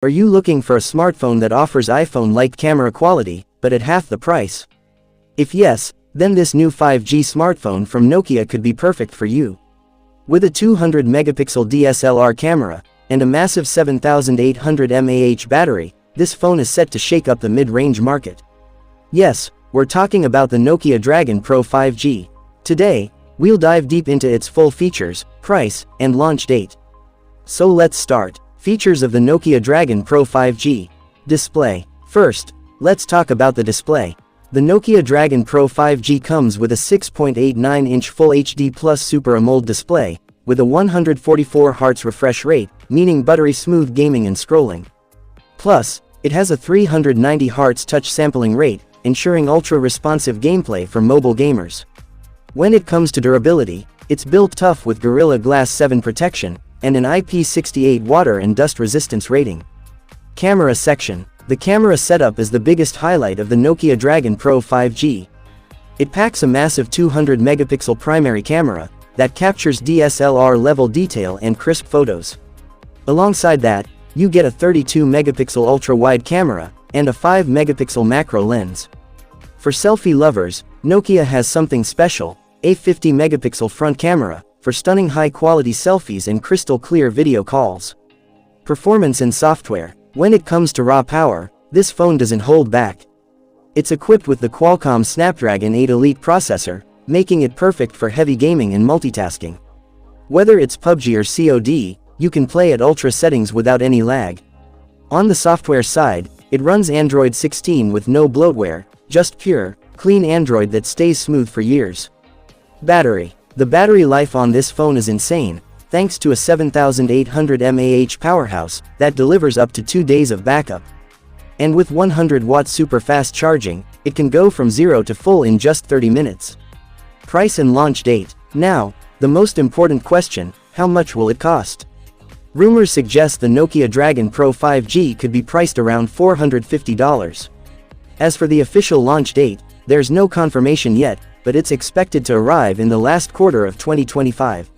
Are you looking for a smartphone that offers iPhone-like camera quality, but at half the price? If yes, then this new 5G smartphone from Nokia could be perfect for you. With a 200-megapixel DSLR camera and a massive 7800 mAh battery, this phone is set to shake up the mid-range market. Yes, we're talking about the Nokia Dragon Pro 5G. Today, we'll dive deep into its full features, price, and launch date. So let's start. Features of the Nokia Dragon Pro 5G. Display. First, let's talk about the display. The Nokia Dragon Pro 5G comes with a 6.89-inch Full HD Plus Super AMOLED display, with a 144 Hz refresh rate, meaning buttery-smooth gaming and scrolling. Plus, it has a 390 Hz touch sampling rate, ensuring ultra-responsive gameplay for mobile gamers. When it comes to durability, it's built tough with Gorilla Glass 7 protection, and an IP68 water and dust resistance rating. Camera section. The camera setup is the biggest highlight of the Nokia Dragon Pro 5G. It packs a massive 200-megapixel primary camera that captures DSLR-level detail and crisp photos. Alongside that, you get a 32-megapixel ultra-wide camera and a 5-megapixel macro lens. For selfie lovers, Nokia has something special, a 50-megapixel front camera for stunning high-quality selfies and crystal-clear video calls. Performance and software. When it comes to raw power, this phone doesn't hold back. It's equipped with the Qualcomm Snapdragon 8 Elite processor, making it perfect for heavy gaming and multitasking. Whether it's PUBG or COD, you can play at ultra settings without any lag. On the software side, it runs Android 16 with no bloatware, just pure, clean Android that stays smooth for years. Battery. The battery life on this phone is insane, thanks to a 7800 mAh powerhouse that delivers up to 2 days of backup. And with 100-watt super fast charging, it can go from 0 to full in just 30 minutes. Price and launch date. Now, the most important question, how much will it cost? Rumors suggest the Nokia Dragon Pro 5G could be priced around $450. As for the official launch date, there's no confirmation yet, but it's expected to arrive in the last quarter of 2025.